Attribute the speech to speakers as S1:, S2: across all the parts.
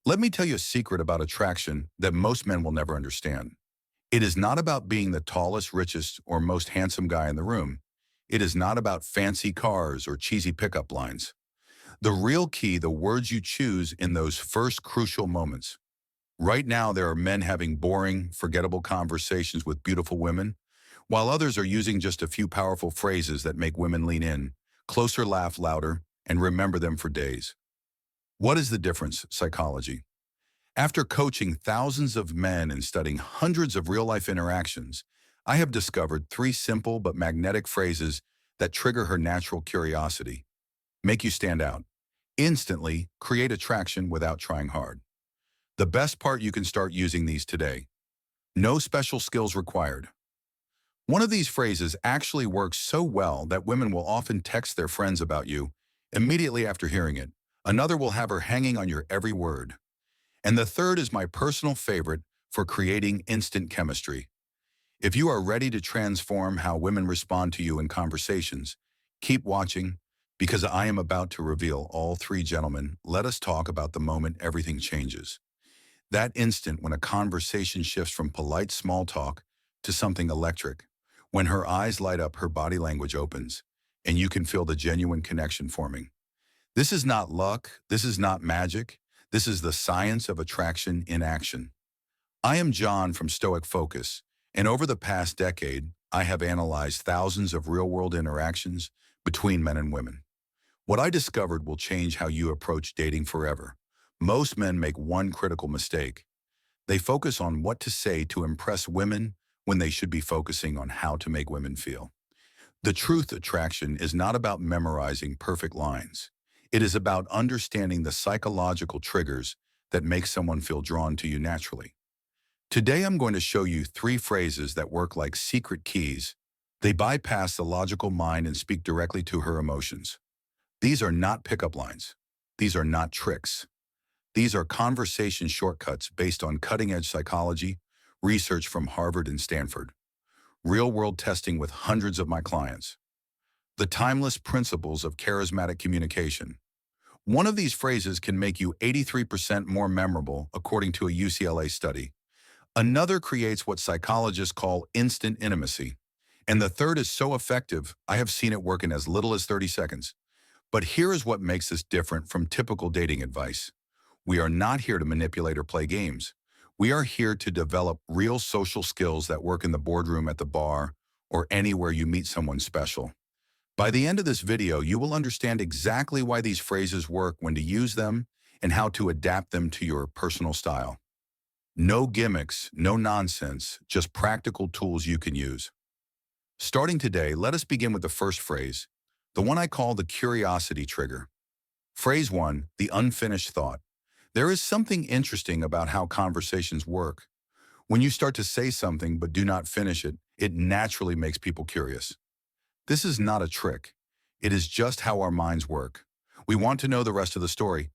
S1: Let me tell you a secret about attraction that most men will never understand. It is not about being the tallest, richest, or most handsome guy in the room. It is not about fancy cars or cheesy pickup lines. The real key, the words you choose in those first crucial moments. Right now, there are men having boring, forgettable conversations with beautiful women, while others are using just a few powerful phrases that make women lean in, closer, laugh louder, and remember them for days. What is the difference? Psychology. After coaching thousands of men and studying hundreds of real-life interactions, I have discovered three simple but magnetic phrases that trigger her natural curiosity, make you stand out, instantly create attraction without trying hard. The best part, you can start using these today. No special skills required. One of these phrases actually works so well that women will often text their friends about you immediately after hearing it. Another will have her hanging on your every word. And the third is my personal favorite for creating instant chemistry. If you are ready to transform how women respond to you in conversations, keep watching because I am about to reveal all three. Gentlemen, let us talk about the moment everything changes. That instant when a conversation shifts from polite small talk to something electric. When her eyes light up, her body language opens, and you can feel the genuine connection forming. This is not luck. This is not magic. This is the science of attraction in action. I am John from Stoic Focus, and over the past decade, I have analyzed thousands of real-world interactions between men and women. What I discovered will change how you approach dating forever. Most men make one critical mistake. They focus on what to say to impress women when they should be focusing on how to make women feel. The truth, attraction is not about memorizing perfect lines. It is about understanding the psychological triggers that make someone feel drawn to you naturally. Today, I'm going to show you three phrases that work like secret keys. They bypass the logical mind and speak directly to her emotions. These are not pickup lines. These are not tricks. These are conversation shortcuts based on cutting-edge psychology, research from Harvard and Stanford, real-world testing with hundreds of my clients. The timeless principles of charismatic communication. One of these phrases can make you 83% more memorable, according to a UCLA study. Another creates what psychologists call instant intimacy. And the third is so effective, I have seen it work in as little as 30 seconds. But here is what makes this different from typical dating advice. We are not here to manipulate or play games. We are here to develop real social skills that work in the boardroom, at the bar, or anywhere you meet someone special. By the end of this video, you will understand exactly why these phrases work, when to use them, and how to adapt them to your personal style. No gimmicks, no nonsense, just practical tools you can use. Starting today, let us begin with the first phrase, the one I call the curiosity trigger. Phrase 1, the unfinished thought. There is something interesting about how conversations work. When you start to say something but do not finish it, it naturally makes people curious. This is not a trick. It is just how our minds work. We want to know the rest of the story.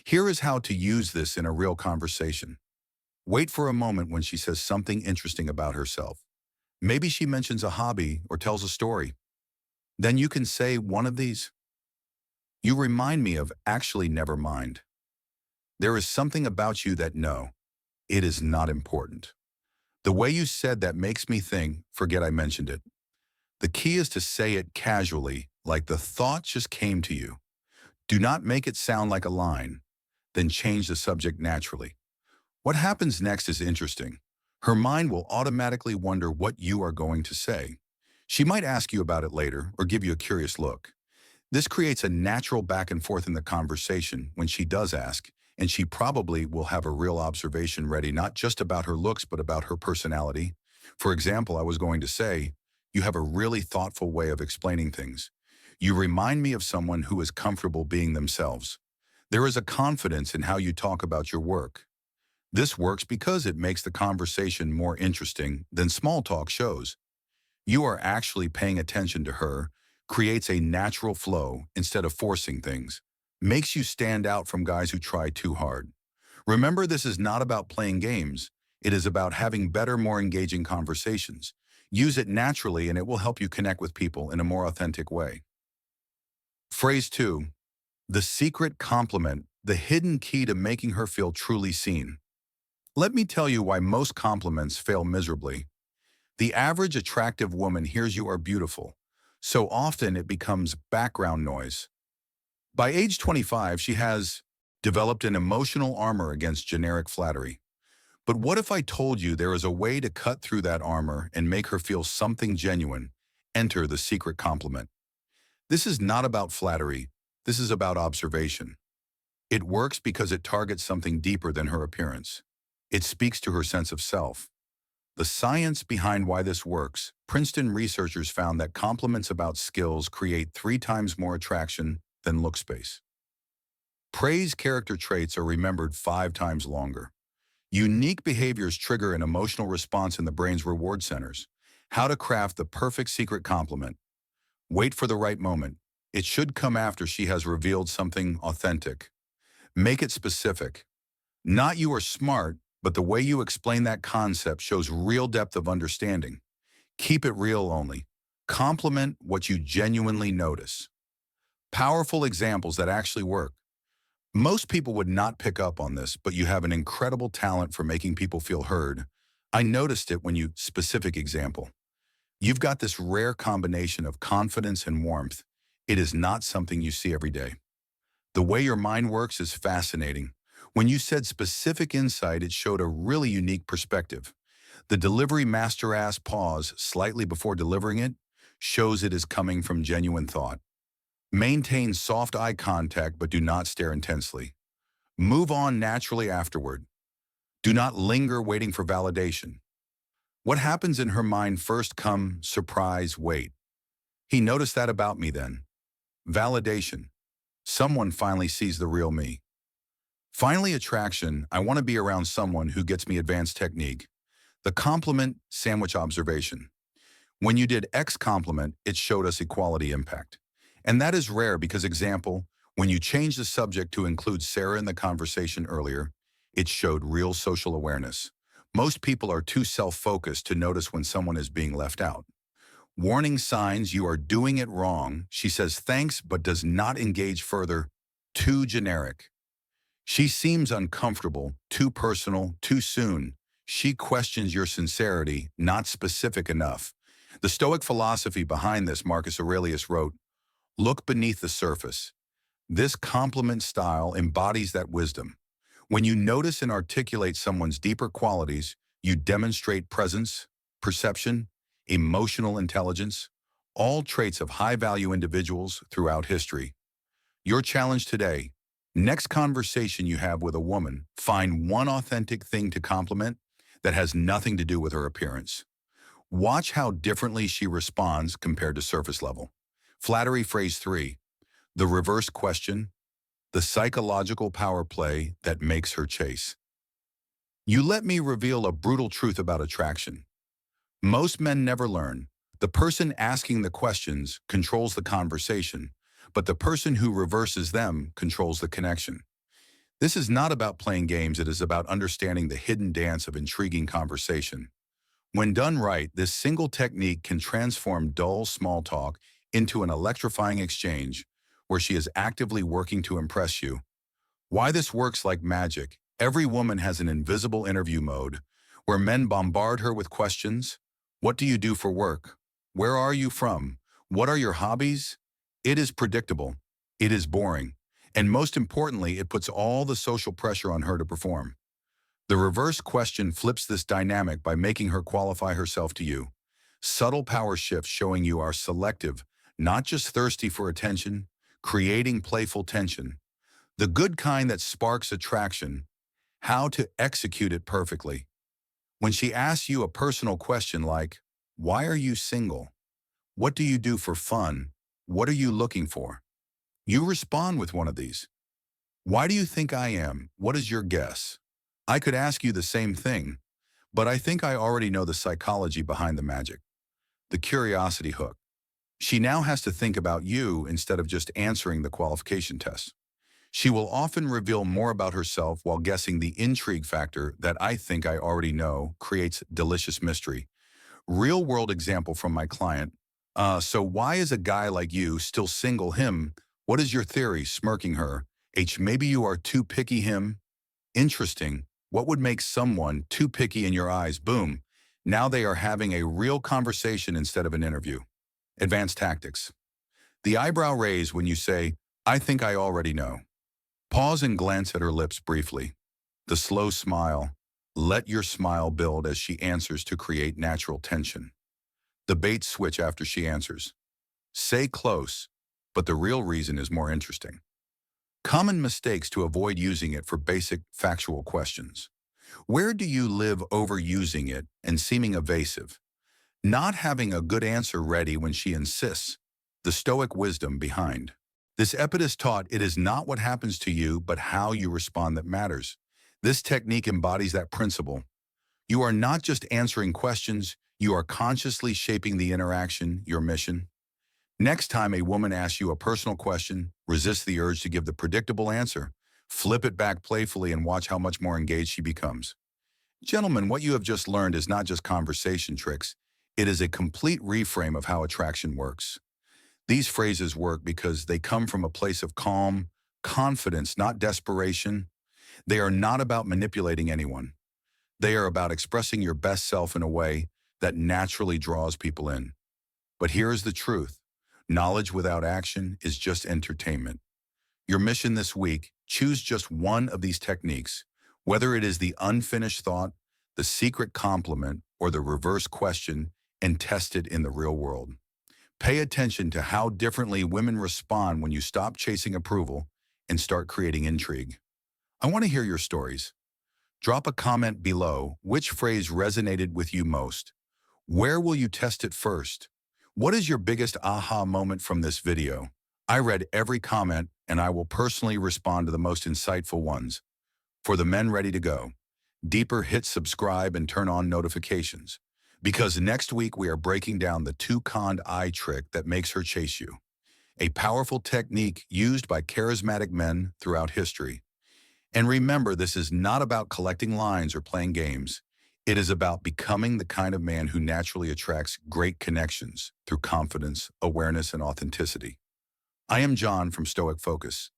S1: Here is how to use this in a real conversation. Wait for a moment when she says something interesting about herself. Maybe she mentions a hobby or tells a story. Then you can say one of these. You remind me of, actually, never mind. There is something about you that, no, it is not important. The way you said that makes me think, forget I mentioned it. The key is to say it casually, like the thought just came to you. Do not make it sound like a line. Then change the subject naturally. What happens next is interesting. Her mind will automatically wonder what you are going to say. She might ask you about it later or give you a curious look. This creates a natural back and forth in the conversation when she does ask, and she probably will have a real observation ready, not just about her looks, but about her personality. For example, I was going to say, you have a really thoughtful way of explaining things. You remind me of someone who is comfortable being themselves. There is a confidence in how you talk about your work. This works because it makes the conversation more interesting than small talk shows. You are actually paying attention to her, creates a natural flow instead of forcing things, makes you stand out from guys who try too hard. Remember, this is not about playing games. It is about having better, more engaging conversations. Use it naturally and it will help you connect with people in a more authentic way. Phrase 2, the secret compliment the hidden key to making her feel truly seen. Let me tell you why most compliments fail miserably. The average attractive woman hears you are beautiful, so often it becomes background noise. By age 25, she has developed an emotional armor against generic flattery. But what if I told you there is a way to cut through that armor and make her feel something genuine? Enter the secret compliment. This is not about flattery. This is about observation. It works because it targets something deeper than her appearance. It speaks to her sense of self. The science behind why this works: Princeton researchers found that compliments about skills create 3 times more attraction than look space. Praise character traits are remembered 5 times longer. Unique behaviors trigger an emotional response in the brain's reward centers. How to craft the perfect secret compliment. Wait for the right moment. It should come after she has revealed something authentic. Make it specific. Not "you are smart," but the way you explain that concept shows real depth of understanding. Keep it real only. Compliment what you genuinely notice. Powerful examples that actually work. Most people would not pick up on this, but you have an incredible talent for making people feel heard. I noticed it when you... Specific example. You've got this rare combination of confidence and warmth. It is not something you see every day. The way your mind works is fascinating. When you said specific insight, it showed a really unique perspective. The delivery master-ass pause slightly before delivering it shows it is coming from genuine thought. Maintain soft eye contact, but do not stare intensely. Move on naturally afterward. Do not linger waiting for validation. What happens in her mind first? Come, surprise, wait. He noticed that about me then. Validation. Someone finally sees the real me. Finally, attraction. I want to be around someone who gets me advanced technique. The compliment sandwich observation. When you did X compliment, it showed us equality impact. And that is rare because, example, when you change the subject to include Sarah in the conversation earlier, it showed real social awareness. Most people are too self-focused to notice when someone is being left out. Warning signs: you are doing it wrong. She says thanks but does not engage further. Too generic. She seems uncomfortable, too personal, too soon. She questions your sincerity, not specific enough. The Stoic philosophy behind this, Marcus Aurelius wrote, "Look beneath the surface." This compliment style embodies that wisdom. When you notice and articulate someone's deeper qualities, you demonstrate presence, perception, emotional intelligence, all traits of high-value individuals throughout history. Your challenge today: next conversation you have with a woman, find one authentic thing to compliment that has nothing to do with her appearance. Watch how differently she responds compared to surface level. Flattery phrase 3. The reverse question. The psychological power play that makes her chase. You let me reveal a brutal truth about attraction. Most men never learn. The person asking the questions controls the conversation, but the person who reverses them controls the connection. This is not about playing games, it is about understanding the hidden dance of intriguing conversation. When done right, this single technique can transform dull small talk into an electrifying exchange where she is actively working to impress you. Why this works like magic: every woman has an invisible interview mode where men bombard her with questions. What do you do for work? Where are you from? What are your hobbies? It is predictable. It is boring. And most importantly, it puts all the social pressure on her to perform. The reverse question flips this dynamic by making her qualify herself to you. Subtle power shifts showing you are selective, not just thirsty for attention, creating playful tension. The good kind that sparks attraction. How to execute it perfectly. When she asks you a personal question like, "Why are you single? What do you do for fun? What are you looking for?" You respond with one of these. "Why do you think I am? What is your guess? I could ask you the same thing, but I think I already know the psychology behind the magic." The curiosity hook. She now has to think about you instead of just answering the qualification test. She will often reveal more about herself while guessing. The intrigue factor, that "I think I already know," creates delicious mystery. Real-world example from my client. So why is a guy like you still single? Him. What is your theory? Smirking her. Maybe you are too picky him. Interesting. What would make someone too picky in your eyes? Boom. Now they are having a real conversation instead of an interview. Advanced tactics. The eyebrow raise when you say, I think I already know. Pause and glance at her lips briefly. The slow smile. Let your smile build as she answers to create natural tension. The bait switch after she answers. Say close, but the real reason is more interesting. Common mistakes to avoid using it for basic factual questions. Where do you live? Overusing it and seeming evasive. Not having a good answer ready when she insists. The stoic wisdom behind. This epitaph taught it is not what happens to you, but how you respond that matters. This technique embodies that principle. You are not just answering questions, you are consciously shaping the interaction, your mission. Next time a woman asks you a personal question, resist the urge to give the predictable answer. Flip it back playfully and watch how much more engaged she becomes. Gentlemen, what you have just learned is not just conversation tricks. It is a complete reframe of how attraction works. These phrases work because they come from a place of calm, confidence, not desperation. They are not about manipulating anyone. They are about expressing your best self in a way that naturally draws people in. But here is the truth. Knowledge without action is just entertainment. Your mission this week, choose just one of these techniques, whether it is the unfinished thought, the secret compliment, or the reverse question, and test it in the real world. Pay attention to how differently women respond when you stop chasing approval and start creating intrigue. I want to hear your stories. Drop a comment below. Which phrase resonated with you most? Where will you test it first? What is your biggest aha moment from this video? I read every comment and I will personally respond to the most insightful ones. For the men ready to go, deeper, hit subscribe and turn on notifications. Because next week we are breaking down the two-conned eye trick that makes her chase you. A powerful technique used by charismatic men throughout history. And remember, this is not about collecting lines or playing games. It is about becoming the kind of man who naturally attracts great connections through confidence, awareness, and authenticity. I am John from Stoic Focus.